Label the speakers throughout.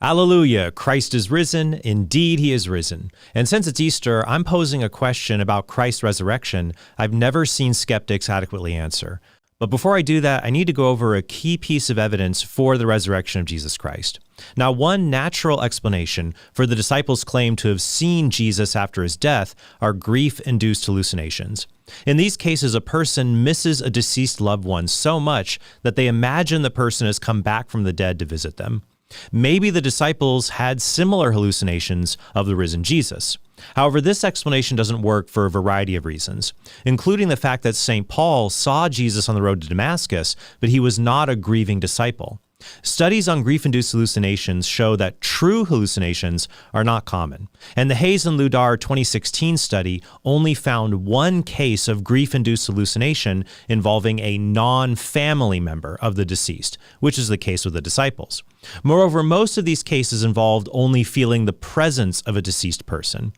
Speaker 1: Alleluia, Christ is risen. Indeed, he is risen. And since it's Easter, I'm posing a question about Christ's resurrection I've never seen skeptics adequately answer. But before I do that, I need to go over a key piece of evidence for the resurrection of Jesus Christ. Now, one natural explanation for the disciples' claim to have seen Jesus after his death are grief-induced hallucinations. In these cases, a person misses a deceased loved one so much that they imagine the person has come back from the dead to visit them. Maybe the disciples had similar hallucinations of the risen Jesus. However, this explanation doesn't work for a variety of reasons, including the fact that St. Paul saw Jesus on the road to Damascus, but he was not a grieving disciple. Studies on grief-induced hallucinations show that true hallucinations are not common, and the Hayes and Ludar 2016 study only found one case of grief-induced hallucination involving a non-family member of the deceased, which is the case with the disciples. Moreover, most of these cases involved only feeling the presence of a deceased person.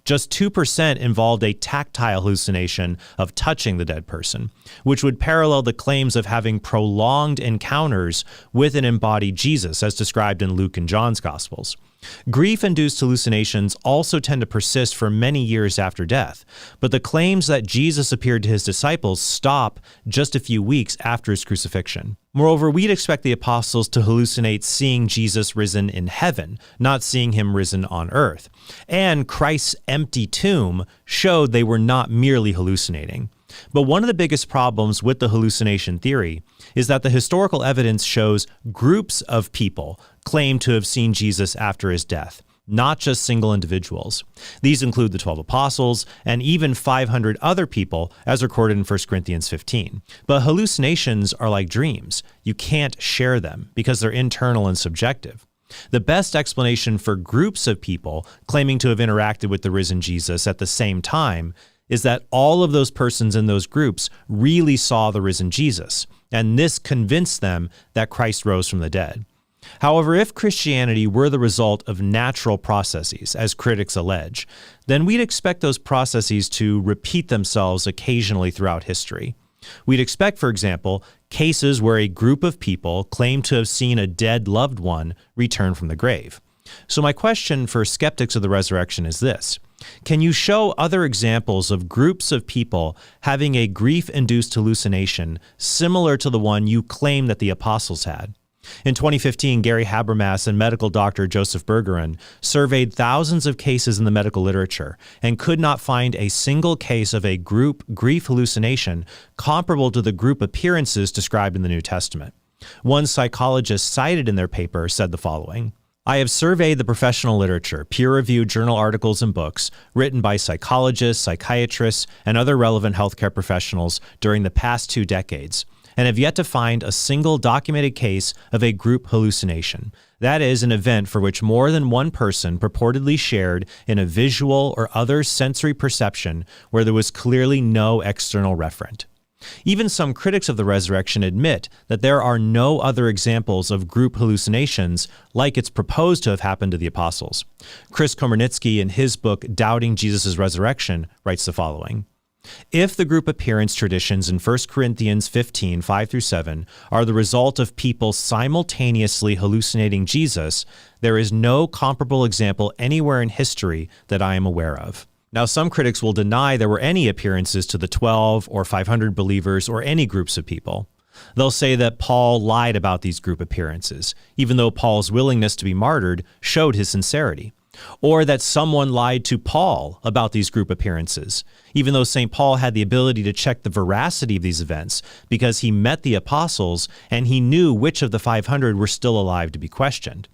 Speaker 1: Just 2% involved a tactile hallucination of touching the dead person, which would parallel the claims of having prolonged encounters with an embodied Jesus, as described in Luke and John's Gospels. Grief-induced hallucinations also tend to persist for many years after death, but the claims that Jesus appeared to his disciples stop just a few weeks after his crucifixion. Moreover, we'd expect the apostles to hallucinate seeing Jesus risen in heaven, not seeing him risen on earth. And Christ's empty tomb showed they were not merely hallucinating. But one of the biggest problems with the hallucination theory is that the historical evidence shows groups of people claim to have seen Jesus after his death, not just single individuals. These include the 12 apostles and even 500 other people, as recorded in 1 Corinthians 15. But hallucinations are like dreams. You can't share them because they're internal and subjective. The best explanation for groups of people claiming to have interacted with the risen Jesus at the same time is that all of those persons in those groups really saw the risen Jesus, and this convinced them that Christ rose from the dead. However, if Christianity were the result of natural processes, as critics allege, then we'd expect those processes to repeat themselves occasionally throughout history. We'd expect, for example, cases where a group of people claim to have seen a dead loved one return from the grave. So my question for skeptics of the resurrection is this: can you show other examples of groups of people having a grief-induced hallucination similar to the one you claim that the apostles had? In 2015, Gary Habermas and medical doctor Joseph Bergeron surveyed thousands of cases in the medical literature and could not find a single case of a group grief hallucination comparable to the group appearances described in the New Testament. One psychologist cited in their paper said the following: "I have surveyed the professional literature, peer-reviewed journal articles and books written by psychologists, psychiatrists, and other relevant healthcare professionals during the past 2 decades, and have yet to find a single documented case of a group hallucination. That is, an event for which more than one person purportedly shared in a visual or other sensory perception where there was clearly no external referent." Even some critics of the resurrection admit that there are no other examples of group hallucinations like it's proposed to have happened to the apostles. Chris Komarnitsky, in his book Doubting Jesus' Resurrection, writes the following: "If the group appearance traditions in 1 Corinthians 15, 5-7 are the result of people simultaneously hallucinating Jesus, there is no comparable example anywhere in history that I am aware of." Now, some critics will deny there were any appearances to the 12 or 500 believers or any groups of people. They'll say that Paul lied about these group appearances, even though Paul's willingness to be martyred showed his sincerity. Or that someone lied to Paul about these group appearances, even though St. Paul had the ability to check the veracity of these events because he met the apostles and he knew which of the 500 were still alive to be questioned.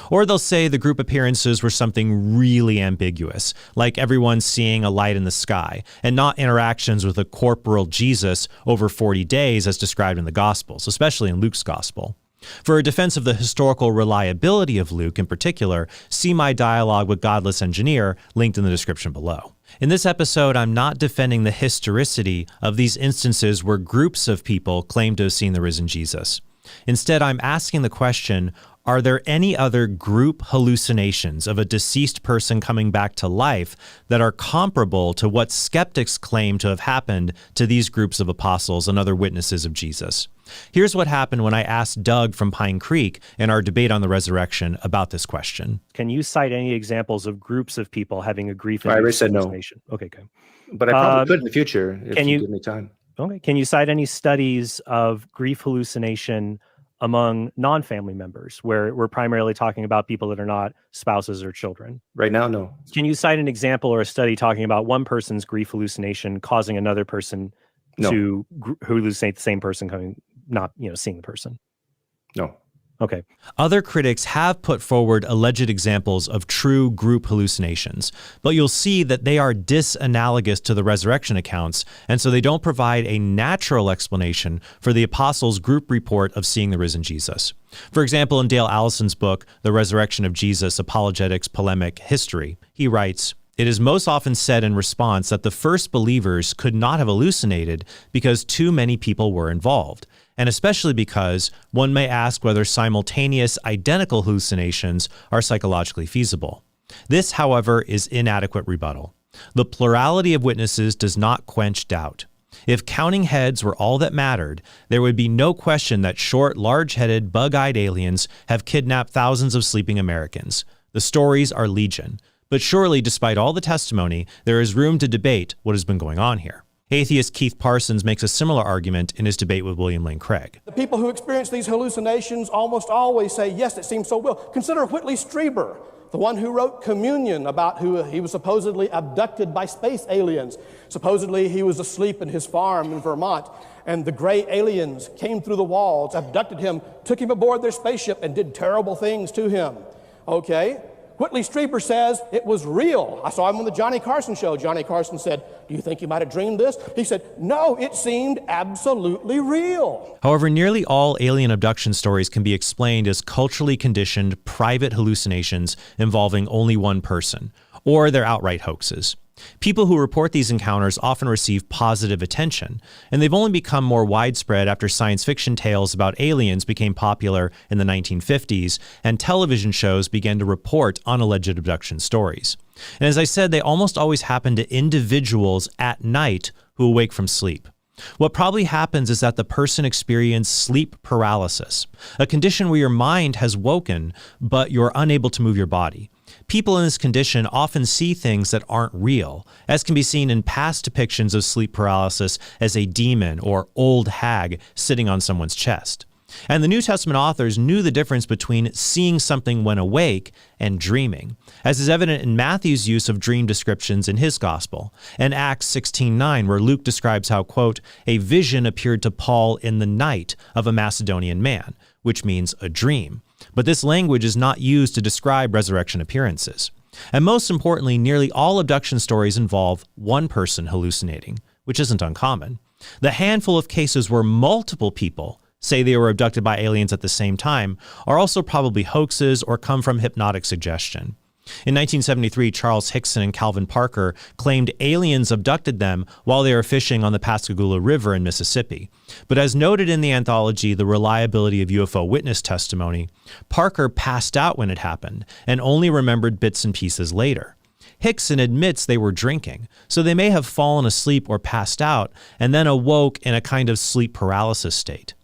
Speaker 1: Or they'll say the group appearances were something really ambiguous, like everyone seeing a light in the sky, and not interactions with a corporal Jesus over 40 days as described in the Gospels, especially in Luke's Gospel. For a defense of the historical reliability of Luke in particular, see my dialogue with Godless Engineer, linked in the description below. In this episode, I'm not defending the historicity of these instances where groups of people claim to have seen the risen Jesus. Instead, I'm asking the question, Are there any other group hallucinations of a deceased person coming back to life that are comparable to what skeptics claim to have happened to these groups of apostles and other witnesses of Jesus? Here's what happened when I asked Doug from Pine Creek in our debate on the resurrection about this question.
Speaker 2: Can you cite any examples of groups of people having a grief
Speaker 3: I already said no.
Speaker 2: hallucination? Okay, good.
Speaker 3: But I probably could in the future if you give me time.
Speaker 2: Okay. Can you cite any studies of grief hallucination among non-family members, where we're primarily talking about people that are not spouses or children?
Speaker 3: Right now, no.
Speaker 2: Can you cite an example or a study talking about one person's grief hallucination causing another person to hallucinate the same person not seeing the person?
Speaker 3: No.
Speaker 2: Okay.
Speaker 1: Other critics have put forward alleged examples of true group hallucinations, but you'll see that they are disanalogous to the resurrection accounts, and so they don't provide a natural explanation for the apostles' group report of seeing the risen Jesus. For example, in Dale Allison's book, The Resurrection of Jesus, Apologetics, Polemic, History, he writes, "It is most often said in response that the first believers could not have hallucinated because too many people were involved, and especially because one may ask whether simultaneous identical hallucinations are psychologically feasible. This, however, is inadequate rebuttal. The plurality of witnesses does not quench doubt. If counting heads were all that mattered, there would be no question that short, large-headed, bug-eyed aliens have kidnapped thousands of sleeping Americans. The stories are legion. But surely, despite all the testimony, there is room to debate what has been going on here." Atheist Keith Parsons makes a similar argument in his debate with William Lane Craig.
Speaker 4: The people who experience these hallucinations almost always say, yes, it seems so real. Consider Whitley Strieber, the one who wrote Communion, about who he was supposedly abducted by space aliens. Supposedly he was asleep in his farm in Vermont, and the gray aliens came through the walls, abducted him, took him aboard their spaceship, and did terrible things to him. Okay? Whitley Strieber says it was real. I saw him on the Johnny Carson show. Johnny Carson said, "Do you think you might have dreamed this?" He said, "No, it seemed absolutely real."
Speaker 1: However, nearly all alien abduction stories can be explained as culturally conditioned private hallucinations involving only one person, or they're outright hoaxes. People who report these encounters often receive positive attention, and they've only become more widespread after science fiction tales about aliens became popular in the 1950s, and television shows began to report on alleged abduction stories. And as I said, they almost always happen to individuals at night who awake from sleep. What probably happens is that the person experienced sleep paralysis, a condition where your mind has woken, but you're unable to move your body. People in this condition often see things that aren't real, as can be seen in past depictions of sleep paralysis as a demon or old hag sitting on someone's chest. And the New Testament authors knew the difference between seeing something when awake and dreaming, as is evident in Matthew's use of dream descriptions in his gospel, and Acts 16:9, where Luke describes how, quote, "a vision appeared to Paul in the night of a Macedonian man," which means a dream. But this language is not used to describe resurrection appearances. And most importantly, nearly all abduction stories involve one person hallucinating, which isn't uncommon. The handful of cases where multiple people say they were abducted by aliens at the same time are also probably hoaxes or come from hypnotic suggestion. In 1973, Charles Hickson and Calvin Parker claimed aliens abducted them while they were fishing on the Pascagoula River in Mississippi. But as noted in the anthology, The Reliability of UFO Witness Testimony, Parker passed out when it happened and only remembered bits and pieces later. Hickson admits they were drinking, so they may have fallen asleep or passed out and then awoke in a kind of sleep paralysis state.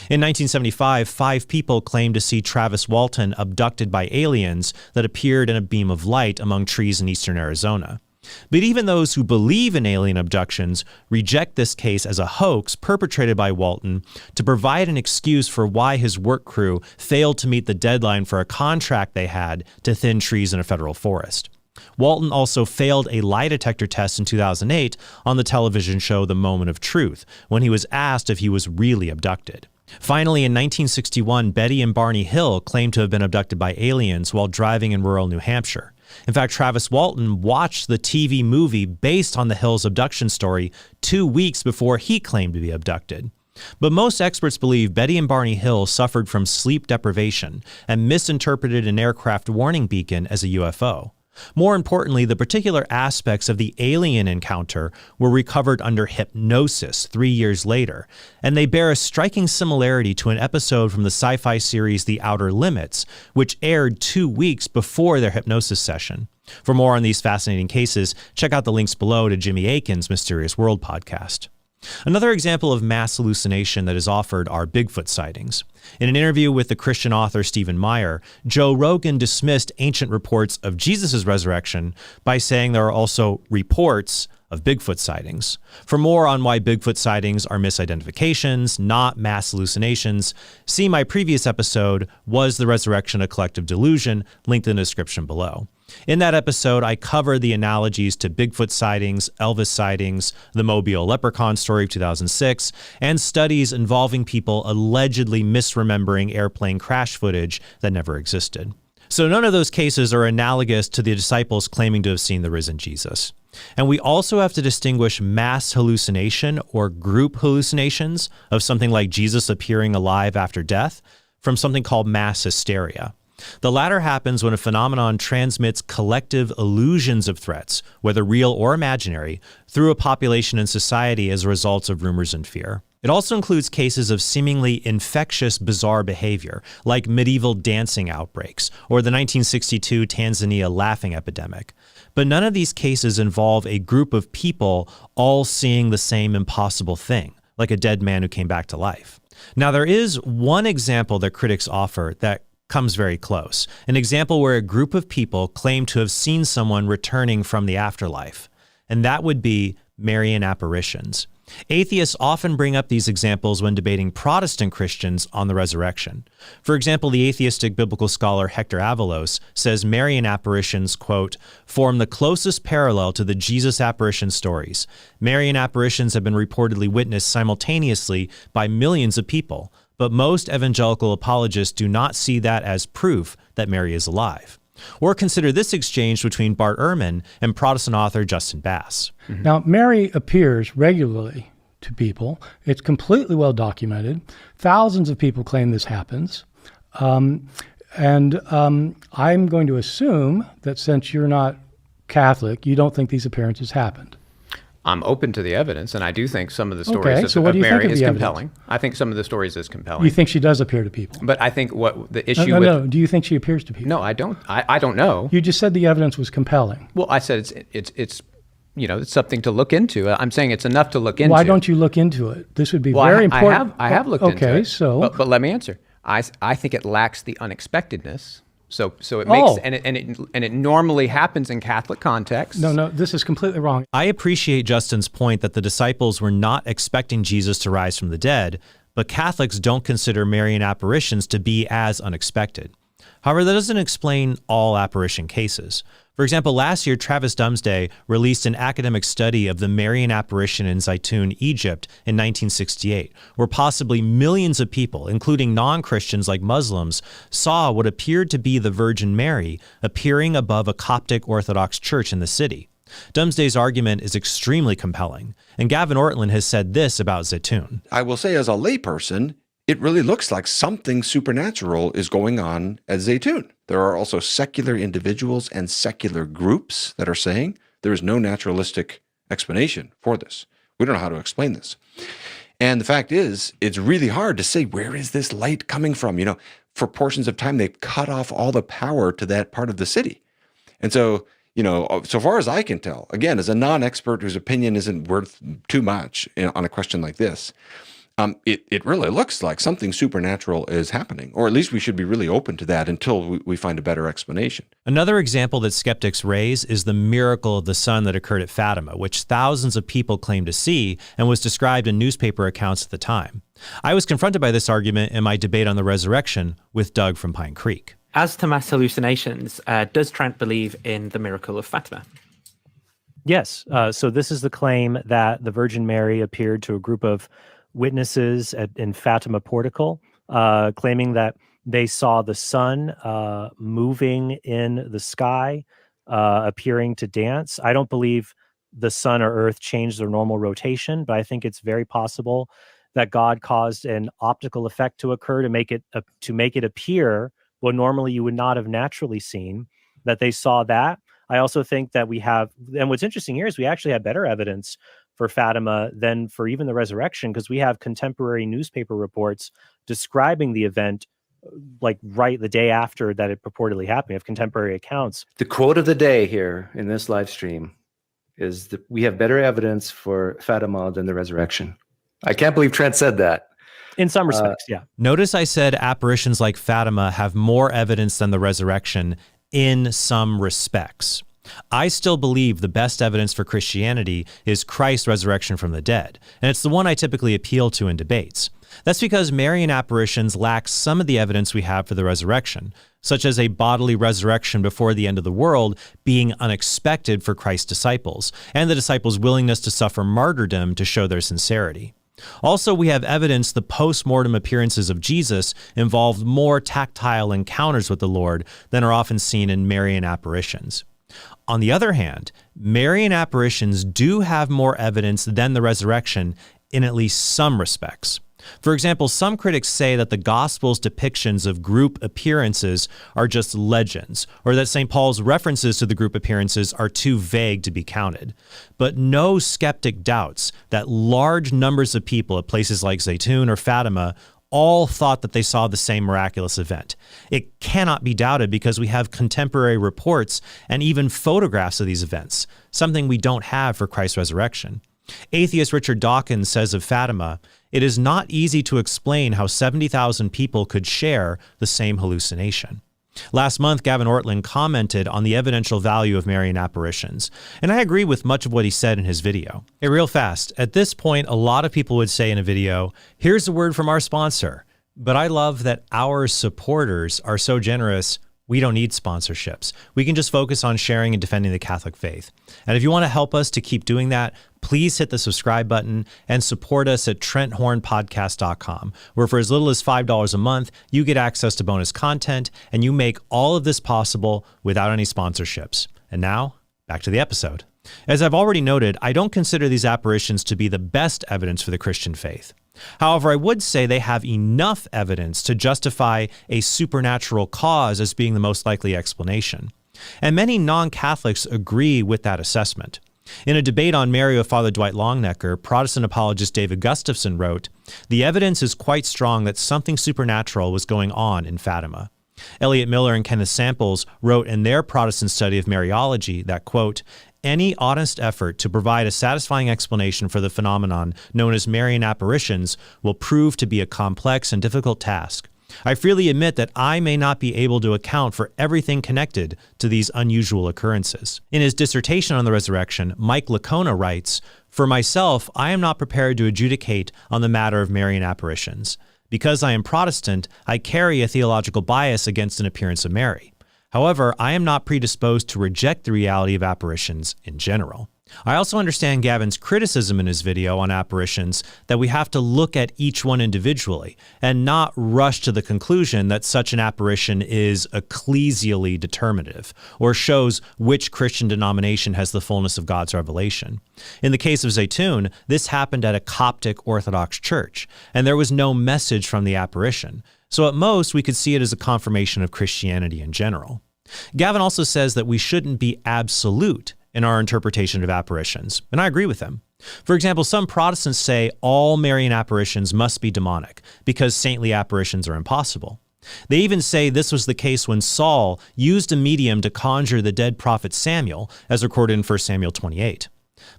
Speaker 1: In 1975, 5 people claimed to see Travis Walton abducted by aliens that appeared in a beam of light among trees in eastern Arizona. But even those who believe in alien abductions reject this case as a hoax perpetrated by Walton to provide an excuse for why his work crew failed to meet the deadline for a contract they had to thin trees in a federal forest. Walton also failed a lie detector test in 2008 on the television show The Moment of Truth, when he was asked if he was really abducted. Finally, in 1961, Betty and Barney Hill claimed to have been abducted by aliens while driving in rural New Hampshire. In fact, Travis Walton watched the TV movie based on the Hills abduction story 2 weeks before he claimed to be abducted. But most experts believe Betty and Barney Hill suffered from sleep deprivation and misinterpreted an aircraft warning beacon as a UFO. More importantly, the particular aspects of the alien encounter were recovered under hypnosis 3 years later, and they bear a striking similarity to an episode from the sci-fi series The Outer Limits, which aired 2 weeks before their hypnosis session. For more on these fascinating cases, check out the links below to Jimmy Akin's Mysterious World podcast. Another example of mass hallucination that is offered are Bigfoot sightings. In an interview with the Christian author Stephen Meyer, Joe Rogan dismissed ancient reports of Jesus' resurrection by saying there are also reports of Bigfoot sightings. For more on why Bigfoot sightings are misidentifications, not mass hallucinations, see my previous episode, Was the Resurrection a Collective Delusion?, linked in the description below. In that episode, I cover the analogies to Bigfoot sightings, Elvis sightings, the Mobile leprechaun story of 2006, and studies involving people allegedly misremembering airplane crash footage that never existed. So none of those cases are analogous to the disciples claiming to have seen the risen Jesus. And we also have to distinguish mass hallucination or group hallucinations of something like Jesus appearing alive after death from something called mass hysteria. The latter happens when a phenomenon transmits collective illusions of threats, whether real or imaginary, through a population and society as a result of rumors and fear. It also includes cases of seemingly infectious, bizarre behavior, like medieval dancing outbreaks or the 1962 Tanzania laughing epidemic. But none of these cases involve a group of people all seeing the same impossible thing, like a dead man who came back to life. Now, there is one example that critics offer that comes very close, an example where a group of people claim to have seen someone returning from the afterlife, and that would be Marian apparitions. Atheists often bring up these examples when debating Protestant Christians on the resurrection. For example, the atheistic biblical scholar Hector Avalos says Marian apparitions, quote, form the closest parallel to the Jesus apparition stories. Marian apparitions have been reportedly witnessed simultaneously by millions of people, but most evangelical apologists do not see that as proof that Mary is alive. Or consider this exchange between Bart Ehrman and Protestant author Justin Bass.
Speaker 5: Mm-hmm. Now, Mary appears regularly to people. It's completely well documented. Thousands of people claim this happens. I'm going to assume that since you're not Catholic, you don't think these appearances happened.
Speaker 6: I'm open to the evidence, and I do think some of the stories of Mary is compelling. I think some of the stories is compelling.
Speaker 5: You think she does appear to people?
Speaker 6: But I think what the issue
Speaker 5: No. Do you think she appears to people?
Speaker 6: No, I don't. I don't know.
Speaker 5: You just said the evidence was compelling.
Speaker 6: Well, I said it's it's something to look into. I'm saying it's enough to look into.
Speaker 5: Why don't you look into it? This would be very important.
Speaker 6: I have looked into it.
Speaker 5: Okay, so.
Speaker 6: But let me answer. I think it lacks the unexpectedness. So it makes and it normally happens in Catholic contexts.
Speaker 5: No, this is completely wrong.
Speaker 1: I appreciate Justin's point that the disciples were not expecting Jesus to rise from the dead, but Catholics don't consider Marian apparitions to be as unexpected. However, that doesn't explain all apparition cases. For example, last year, Travis Dumsday released an academic study of the Marian apparition in Zaytun, Egypt in 1968, where possibly millions of people, including non-Christians like Muslims, saw what appeared to be the Virgin Mary appearing above a Coptic Orthodox church in the city. Dumsday's argument is extremely compelling, and Gavin Ortlund has said this about Zaytun.
Speaker 7: I will say as a layperson, it really looks like something supernatural is going on at Zaytun. There are also secular individuals and secular groups that are saying there is no naturalistic explanation for this. We don't know how to explain this. And the fact is, it's really hard to say, where is this light coming from? For portions of time, they've cut off all the power to that part of the city. And so, so far as I can tell, again, as a non-expert whose opinion isn't worth too much on a question like this, it really looks like something supernatural is happening, or at least we should be really open to that until we find a better explanation.
Speaker 1: Another example that skeptics raise is the miracle of the sun that occurred at Fatima, which thousands of people claim to see and was described in newspaper accounts at the time. I was confronted by this argument in my debate on the resurrection with Doug from Pine Creek.
Speaker 8: As to mass hallucinations, does Trent believe in the miracle of Fatima?
Speaker 2: Yes. So this is the claim that the Virgin Mary appeared to a group of witnesses in Fatima Portical, claiming that they saw the sun moving in the sky, appearing to dance. I don't believe the sun or earth changed their normal rotation, but I think it's very possible that God caused an optical effect to occur to make it appear what normally you would not have naturally seen, that they saw that. I also think that we have, and what's interesting here is we actually have better evidence for Fatima than for even the resurrection, because we have contemporary newspaper reports describing the event like right the day after that it purportedly happened. We have contemporary accounts.
Speaker 3: The quote of the day here in this live stream is that we have better evidence for Fatima than the resurrection. I can't believe Trent said that.
Speaker 2: In some respects, yeah.
Speaker 1: Notice I said apparitions like Fatima have more evidence than the resurrection in some respects. I still believe the best evidence for Christianity is Christ's resurrection from the dead, and it's the one I typically appeal to in debates. That's because Marian apparitions lack some of the evidence we have for the resurrection, such as a bodily resurrection before the end of the world being unexpected for Christ's disciples, and the disciples' willingness to suffer martyrdom to show their sincerity. Also, we have evidence the post-mortem appearances of Jesus involved more tactile encounters with the Lord than are often seen in Marian apparitions. On the other hand, Marian apparitions do have more evidence than the resurrection in at least some respects. For example, some critics say that the Gospel's depictions of group appearances are just legends, or that St. Paul's references to the group appearances are too vague to be counted. But no skeptic doubts that large numbers of people at places like Zaytun or Fatima all thought that they saw the same miraculous event. It cannot be doubted because we have contemporary reports and even photographs of these events, something we don't have for Christ's resurrection. Atheist Richard Dawkins says of Fatima, "It is not easy to explain how 70,000 people could share the same hallucination." Last month, Gavin Ortlund commented on the evidential value of Marian apparitions, and I agree with much of what he said in his video. Hey, real fast, at this point, a lot of people would say in a video, here's a word from our sponsor, but I love that our supporters are so generous, we don't need sponsorships. We can just focus on sharing and defending the Catholic faith. And if you want to help us to keep doing that, please hit the subscribe button and support us at TrentHornPodcast.com, where for as little as $5 a month, you get access to bonus content, and you make all of this possible without any sponsorships. And now, back to the episode. As I've already noted, I don't consider these apparitions to be the best evidence for the Christian faith. However, I would say they have enough evidence to justify a supernatural cause as being the most likely explanation. And many non-Catholics agree with that assessment. In a debate on Mary with Father Dwight Longnecker, Protestant apologist David Gustafson wrote, "The evidence is quite strong that something supernatural was going on in Fatima." Elliot Miller and Kenneth Samples wrote in their Protestant study of Mariology that, quote, "Any honest effort to provide a satisfying explanation for the phenomenon known as Marian apparitions will prove to be a complex and difficult task. I freely admit that I may not be able to account for everything connected to these unusual occurrences." In his dissertation on the resurrection, Mike Lacona writes, "For myself, I am not prepared to adjudicate on the matter of Marian apparitions. Because I am Protestant, I carry a theological bias against an appearance of Mary. However, I am not predisposed to reject the reality of apparitions in general." I also understand Gavin's criticism in his video on apparitions that we have to look at each one individually and not rush to the conclusion that such an apparition is ecclesially determinative or shows which Christian denomination has the fullness of God's revelation. In the case of Zaytun, this happened at a Coptic Orthodox church, and there was no message from the apparition. So at most, we could see it as a confirmation of Christianity in general. Gavin also says that we shouldn't be absolute in our interpretation of apparitions, and I agree with him. For example, some Protestants say all Marian apparitions must be demonic because saintly apparitions are impossible. They even say this was the case when Saul used a medium to conjure the dead prophet Samuel, as recorded in 1 Samuel 28.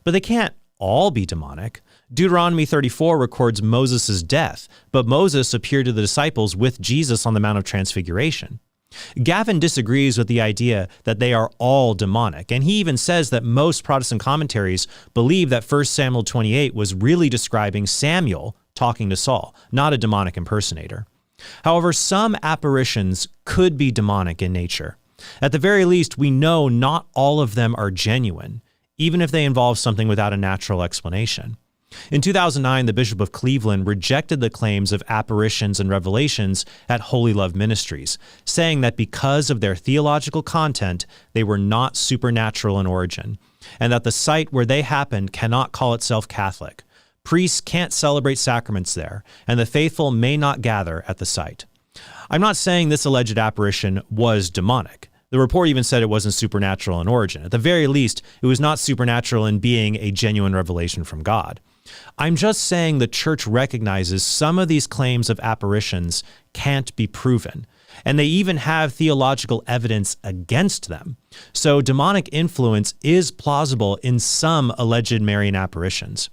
Speaker 1: But they can't all be demonic. Deuteronomy 34 records Moses' death, but Moses appeared to the disciples with Jesus on the Mount of Transfiguration. Gavin disagrees with the idea that they are all demonic, and he even says that most Protestant commentaries believe that 1 Samuel 28 was really describing Samuel talking to Saul, not a demonic impersonator. However, some apparitions could be demonic in nature. At the very least, we know not all of them are genuine, even if they involve something without a natural explanation. In 2009, the Bishop of Cleveland rejected the claims of apparitions and revelations at Holy Love Ministries, saying that because of their theological content, they were not supernatural in origin, and that the site where they happened cannot call itself Catholic. Priests can't celebrate sacraments there, and the faithful may not gather at the site. I'm not saying this alleged apparition was demonic. The report even said it wasn't supernatural in origin. At the very least, it was not supernatural in being a genuine revelation from God. I'm just saying the church recognizes some of these claims of apparitions can't be proven, and they even have theological evidence against them. So demonic influence is plausible in some alleged Marian apparitions.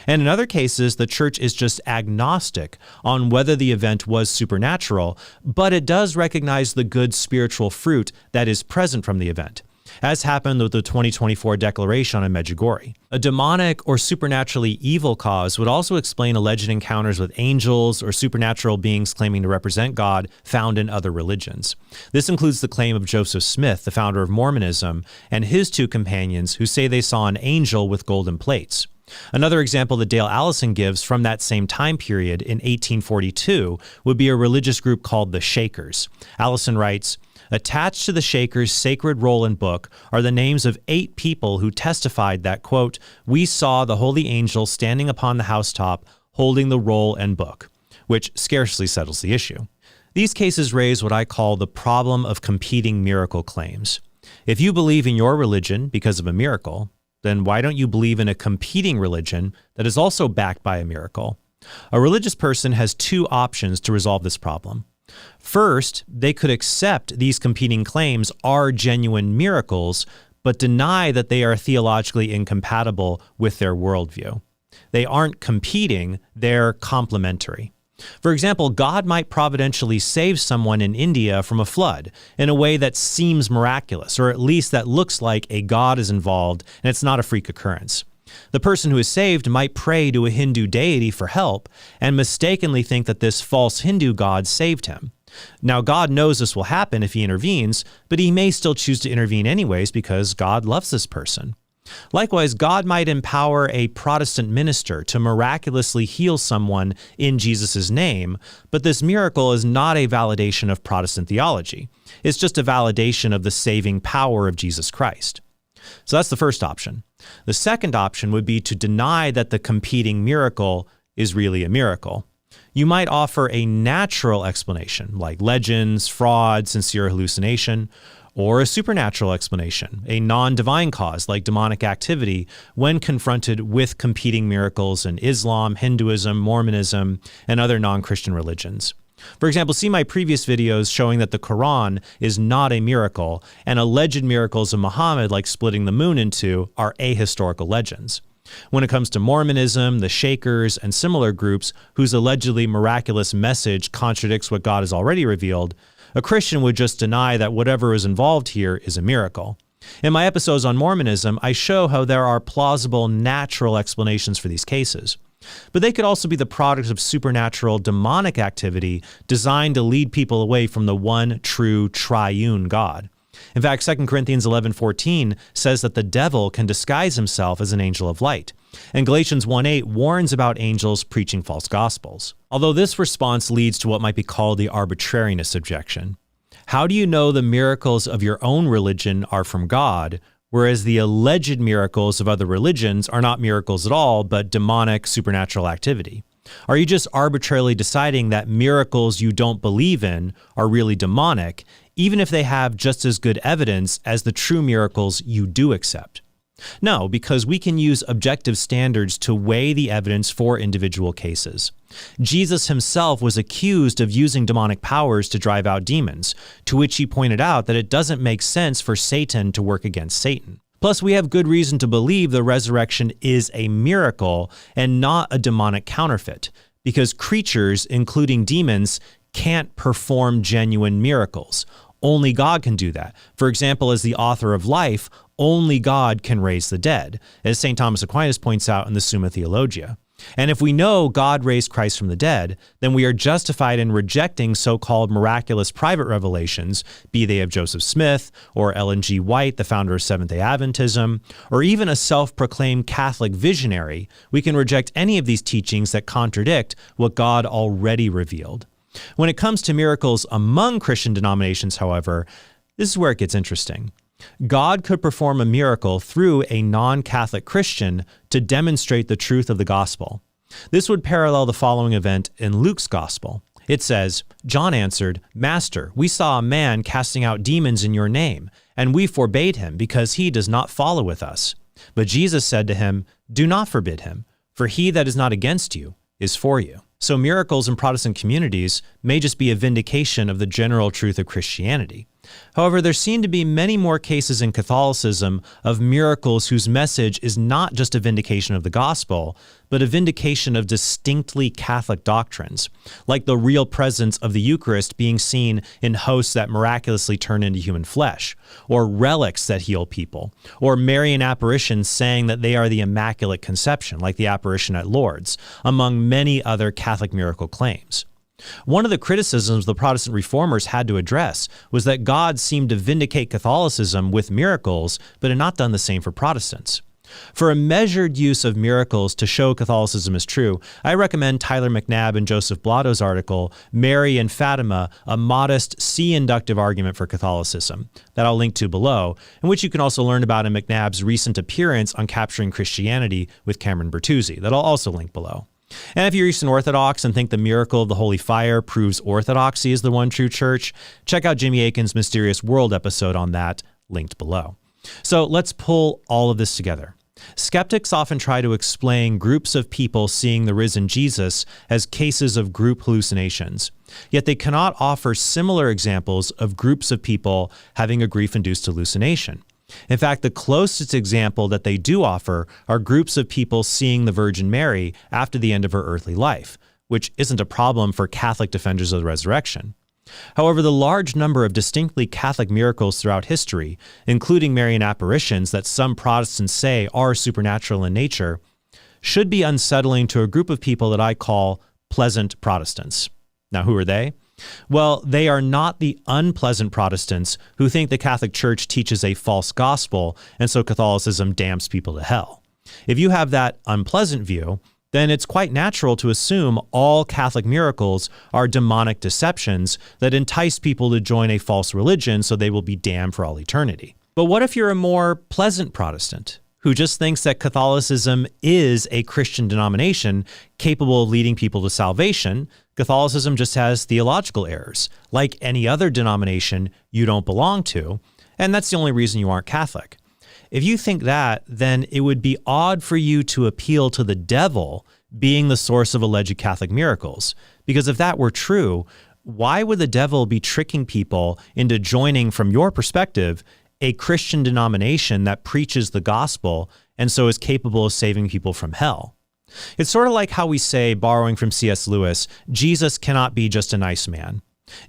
Speaker 1: And in other cases, the church is just agnostic on whether the event was supernatural, but it does recognize the good spiritual fruit that is present from the event, as happened with the 2024 declaration on Medjugorje. A demonic or supernaturally evil cause would also explain alleged encounters with angels or supernatural beings claiming to represent God found in other religions. This includes the claim of Joseph Smith, the founder of Mormonism, and his two companions who say they saw an angel with golden plates. Another example that Dale Allison gives from that same time period in 1842 would be a religious group called the Shakers. Allison writes, "Attached to the Shakers' sacred roll and book are the names of 8 people who testified that, quote, we saw the holy angel standing upon the housetop holding the roll and book," which scarcely settles the issue. These cases raise what I call the problem of competing miracle claims. If you believe in your religion because of a miracle, then why don't you believe in a competing religion that is also backed by a miracle? A religious person has 2 options to resolve this problem. First, they could accept these competing claims are genuine miracles, but deny that they are theologically incompatible with their worldview. They aren't competing, they're complementary. For example, God might providentially save someone in India from a flood in a way that seems miraculous, or at least that looks like a God is involved and it's not a freak occurrence. The person who is saved might pray to a Hindu deity for help and mistakenly think that this false Hindu god saved him. Now, God knows this will happen if he intervenes, but he may still choose to intervene anyways because God loves this person. Likewise, God might empower a Protestant minister to miraculously heal someone in Jesus' name, but this miracle is not a validation of Protestant theology. It's just a validation of the saving power of Jesus Christ. So that's the first option. The second option would be to deny that the competing miracle is really a miracle. You might offer a natural explanation, like legends, fraud, sincere hallucination, or a supernatural explanation, a non-divine cause like demonic activity when confronted with competing miracles in Islam, Hinduism, Mormonism, and other non-Christian religions. For example, see my previous videos showing that the Quran is not a miracle, and alleged miracles of Muhammad, like splitting the moon in 2, are ahistorical legends. When it comes to Mormonism, the Shakers, and similar groups whose allegedly miraculous message contradicts what God has already revealed, a Christian would just deny that whatever is involved here is a miracle. In my episodes on Mormonism, I show how there are plausible natural explanations for these cases. But they could also be the product of supernatural demonic activity designed to lead people away from the one true triune God. In fact, 2 Corinthians 11:14 says that the devil can disguise himself as an angel of light. And Galatians 1:8 warns about angels preaching false gospels. Although this response leads to what might be called the arbitrariness objection. How do you know the miracles of your own religion are from God, whereas the alleged miracles of other religions are not miracles at all, but demonic supernatural activity? Are you just arbitrarily deciding that miracles you don't believe in are really demonic, even if they have just as good evidence as the true miracles you do accept? No, because we can use objective standards to weigh the evidence for individual cases. Jesus himself was accused of using demonic powers to drive out demons, to which he pointed out that it doesn't make sense for Satan to work against Satan. Plus, we have good reason to believe the resurrection is a miracle and not a demonic counterfeit, because creatures, including demons, can't perform genuine miracles. Only God can do that. For example, as the author of life, only God can raise the dead, as St. Thomas Aquinas points out in the Summa Theologia. And if we know God raised Christ from the dead, then we are justified in rejecting so-called miraculous private revelations, be they of Joseph Smith or Ellen G. White, the founder of Seventh-day Adventism, or even a self-proclaimed Catholic visionary. We can reject any of these teachings that contradict what God already revealed. When it comes to miracles among Christian denominations, however, this is where it gets interesting. God could perform a miracle through a non-Catholic Christian to demonstrate the truth of the gospel. This would parallel the following event in Luke's gospel. It says, John answered, Master, we saw a man casting out demons in your name, and we forbade him because he does not follow with us. But Jesus said to him, Do not forbid him, for he that is not against you is for you. So miracles in Protestant communities may just be a vindication of the general truth of Christianity. However, there seem to be many more cases in Catholicism of miracles whose message is not just a vindication of the gospel, but a vindication of distinctly Catholic doctrines, like the real presence of the Eucharist being seen in hosts that miraculously turn into human flesh, or relics that heal people, or Marian apparitions saying that they are the Immaculate Conception, like the apparition at Lourdes, among many other Catholic miracle claims. One of the criticisms the Protestant reformers had to address was that God seemed to vindicate Catholicism with miracles, but had not done the same for Protestants. For a measured use of miracles to show Catholicism is true, I recommend Tyler McNabb and Joseph Blotto's article, Mary and Fatima, a modest C-inductive argument for Catholicism, that I'll link to below, and which you can also learn about in McNabb's recent appearance on Capturing Christianity with Cameron Bertuzzi, that I'll also link below. And if you're Eastern Orthodox and think the miracle of the Holy Fire proves orthodoxy is the one true church, check out Jimmy Akin's Mysterious World episode on that, linked below. So let's pull all of this together. Skeptics often try to explain groups of people seeing the risen Jesus as cases of group hallucinations, yet they cannot offer similar examples of groups of people having a grief-induced hallucination. In fact, the closest example that they do offer are groups of people seeing the Virgin Mary after the end of her earthly life, which isn't a problem for Catholic defenders of the resurrection. However, the large number of distinctly Catholic miracles throughout history, including Marian apparitions that some Protestants say are supernatural in nature, should be unsettling to a group of people that I call pleasant Protestants. Now, who are they? Well, they are not the unpleasant Protestants who think the Catholic Church teaches a false gospel, and so Catholicism damns people to hell. If you have that unpleasant view, then it's quite natural to assume all Catholic miracles are demonic deceptions that entice people to join a false religion so they will be damned for all eternity. But what if you're a more pleasant Protestant who just thinks that Catholicism is a Christian denomination capable of leading people to salvation? Catholicism just has theological errors, like any other denomination you don't belong to, and that's the only reason you aren't Catholic. If you think that, then it would be odd for you to appeal to the devil being the source of alleged Catholic miracles, because if that were true, why would the devil be tricking people into joining, from your perspective, a Christian denomination that preaches the gospel and so is capable of saving people from hell? It's sort of like how we say, borrowing from C.S. Lewis, Jesus cannot be just a nice man.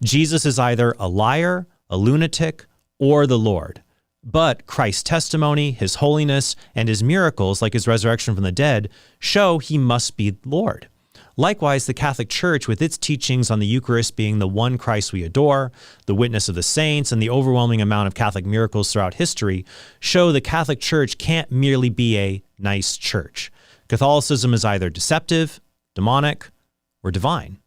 Speaker 1: Jesus is either a liar, a lunatic, or the Lord. But Christ's testimony, his holiness, and his miracles, like his resurrection from the dead, show he must be Lord. Likewise, the Catholic Church, with its teachings on the Eucharist being the one Christ we adore, the witness of the saints, and the overwhelming amount of Catholic miracles throughout history, show the Catholic Church can't merely be a nice church. Catholicism is either deceptive, demonic, or divine.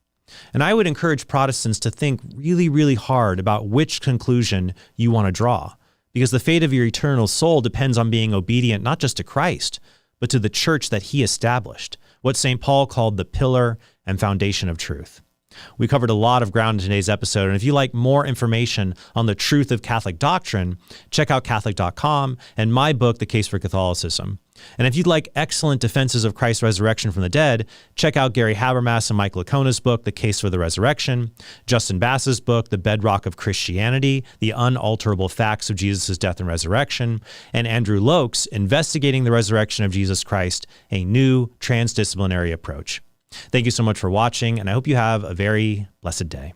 Speaker 1: And I would encourage Protestants to think really, really hard about which conclusion you want to draw, because the fate of your eternal soul depends on being obedient not just to Christ, but to the church that he established, what St. Paul called the pillar and foundation of truth. We covered a lot of ground in today's episode, and if you like more information on the truth of Catholic doctrine, check out Catholic.com and my book, The Case for Catholicism. And if you'd like excellent defenses of Christ's resurrection from the dead, check out Gary Habermas and Mike Lacona's book, The Case for the Resurrection, Justin Bass's book, The Bedrock of Christianity, The Unalterable Facts of Jesus' Death and Resurrection, and Andrew Lokes, Investigating the Resurrection of Jesus Christ, a New Transdisciplinary Approach. Thank you so much for watching, and I hope you have a very blessed day.